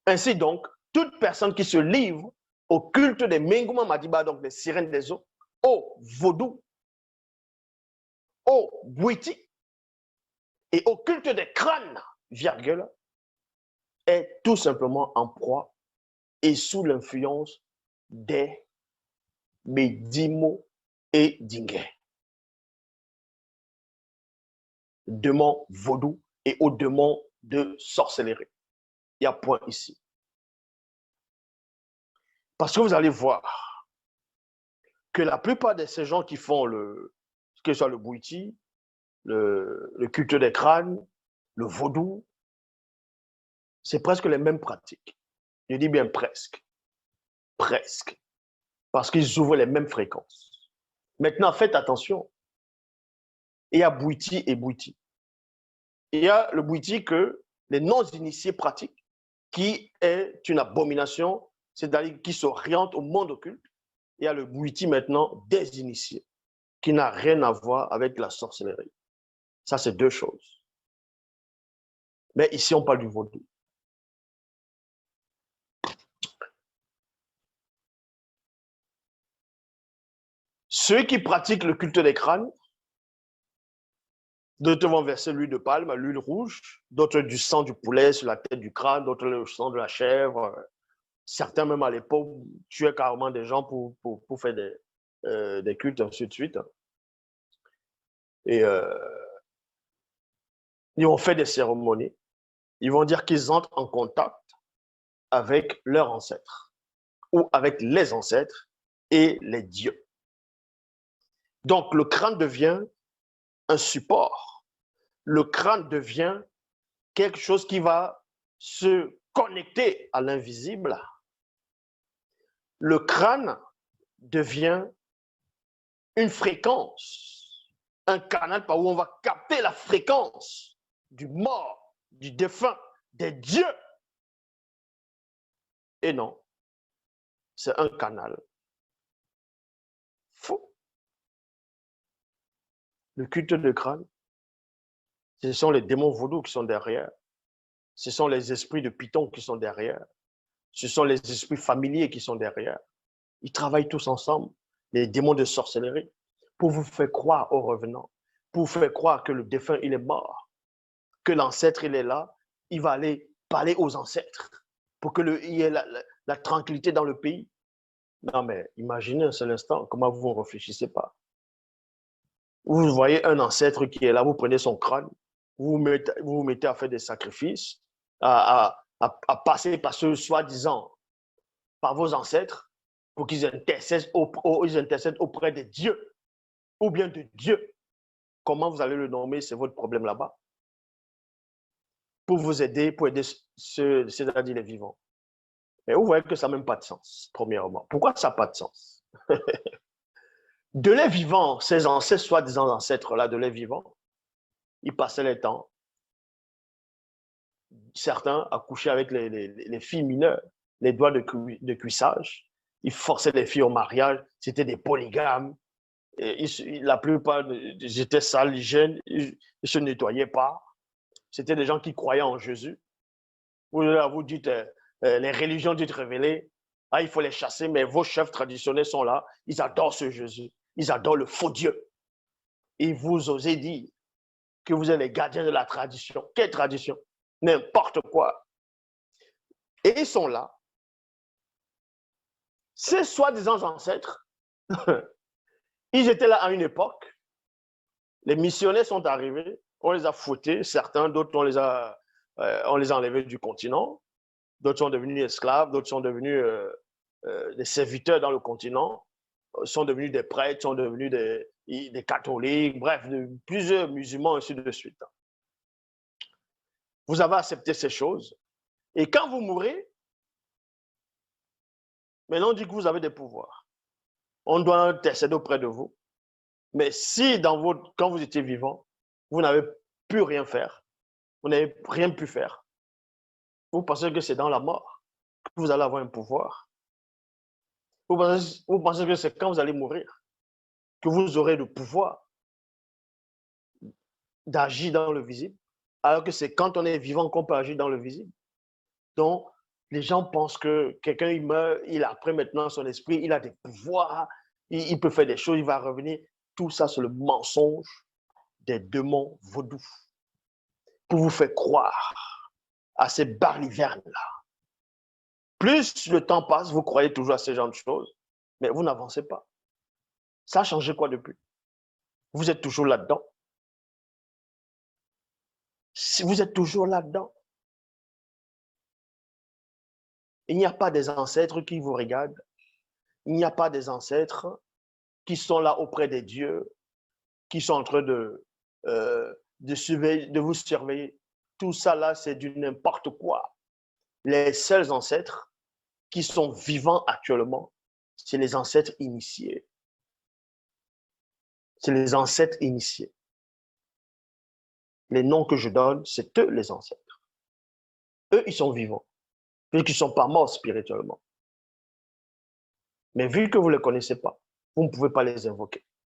Ainsi donc, toute personne qui se livre au culte des Mengouma Madiba, donc des sirènes des eaux, au vaudou, au bouiti et au culte des crânes, virgule, est tout simplement en proie et sous l'influence des Médimo et Dinguet. Démons vaudou et aux démons de sorcellerie. Il y a point ici. Parce que vous allez voir que la plupart de ces gens qui font que ce soit le bouiti, le culte des crânes, le vaudou, c'est presque les mêmes pratiques. Je dis bien presque. Presque. Parce qu'ils ouvrent les mêmes fréquences. Maintenant, faites attention. Il y a bouiti et bouiti. Il y a le bouiti que les non-initiés pratiquent, qui est une abomination, c'est-à-dire qui s'oriente au monde occulte. Il y a le bouiti maintenant des initiés, qui n'a rien à voir avec la sorcellerie. Ça, c'est deux choses. Mais ici, on parle du vaudou. Ceux qui pratiquent le culte des crânes, d'autres vont verser l'huile de palme, l'huile rouge, d'autres du sang du poulet sur la tête du crâne, d'autres le sang de la chèvre. Certains, même à l'époque, tuaient carrément des gens pour faire des cultes, ainsi de suite. Et ils ont fait des cérémonies. Ils vont dire qu'ils entrent en contact avec leurs ancêtres ou avec les ancêtres et les dieux. Donc, le crâne devient un support. Le crâne devient quelque chose qui va se connecter à l'invisible. Le crâne devient une fréquence, un canal par où on va capter la fréquence du mort, du défunt, des dieux. Et non, c'est un canal faux. Le culte de crâne, ce sont les démons vaudous qui sont derrière. Ce sont les esprits de Python qui sont derrière. Ce sont les esprits familiers qui sont derrière. Ils travaillent tous ensemble, les démons de sorcellerie, pour vous faire croire au revenant, pour vous faire croire que le défunt, il est mort, que l'ancêtre, il est là, il va aller parler aux ancêtres pour qu'il y ait la tranquillité dans le pays. Non, mais imaginez un seul instant comment vous ne réfléchissez pas. Vous voyez un ancêtre qui est là, vous prenez son crâne, vous vous mettez à faire des sacrifices, à passer par ce soi-disant, par vos ancêtres, pour qu'ils intercèdent auprès des dieux, ou bien de Dieu. Comment vous allez le nommer, c'est votre problème là-bas. Pour vous aider, pour aider c'est-à-dire les vivants. Mais vous voyez que ça n'a même pas de sens, premièrement. Pourquoi ça n'a pas de sens? De les vivants, ces ancêtres, soi-disant ancêtres-là, de les vivants, ils passaient les temps, certains accouchaient avec les filles mineures, les doigts de cuissage, ils forçaient les filles au mariage, c'était des polygames, et la plupart, ils étaient sales, hygiènes, ils ne se nettoyaient pas, c'était des gens qui croyaient en Jésus. Vous dites, les religions dites révélées, ah, il faut les chasser, mais vos chefs traditionnels sont là, ils adorent ce Jésus, ils adorent le faux Dieu. Et vous osez dire que vous êtes les gardiens de la tradition. Quelle tradition? N'importe quoi. Et ils sont là. Ces soi-disant ancêtres, ils étaient là à une époque. Les missionnaires sont arrivés, on les a fouettés, certains, d'autres, on les a enlevés du continent. D'autres sont devenus esclaves, d'autres sont devenus des serviteurs dans le continent, sont devenus des prêtres, sont devenus des catholiques, bref, plusieurs musulmans, ainsi de suite. Vous avez accepté ces choses. Et quand vous mourrez, maintenant on dit que vous avez des pouvoirs. On doit intercéder auprès de vous. Mais si quand vous étiez vivant, vous n'avez pu rien faire, vous n'avez rien pu faire, vous pensez que c'est dans la mort que vous allez avoir un pouvoir. Vous pensez que c'est quand vous allez mourir que vous aurez le pouvoir d'agir dans le visible, alors que c'est quand on est vivant qu'on peut agir dans le visible. Donc, Les gens pensent que quelqu'un, il meurt, il a pris maintenant son esprit, il a des pouvoirs, il peut faire des choses, il va revenir. Tout ça, c'est le mensonge des démons vaudous pour vous faire croire à ces balivernes-là. Plus le temps passe, vous croyez toujours à ce genre de choses, mais vous n'avancez pas. Ça a changé quoi depuis? Vous êtes toujours là-dedans. Si vous êtes toujours là-dedans, il n'y a pas des ancêtres qui vous regardent. Il n'y a pas des ancêtres qui sont là auprès des dieux, qui sont en train de vous surveiller. Tout ça là, c'est du n'importe quoi. Les seuls ancêtres qui sont vivants actuellement, c'est les ancêtres initiés. C'est les ancêtres initiés. Les noms que je donne, c'est eux les ancêtres. Eux, ils sont vivants, puisqu'ils ne sont pas morts spirituellement. Mais vu que vous ne les connaissez pas, vous ne pouvez pas les invoquer.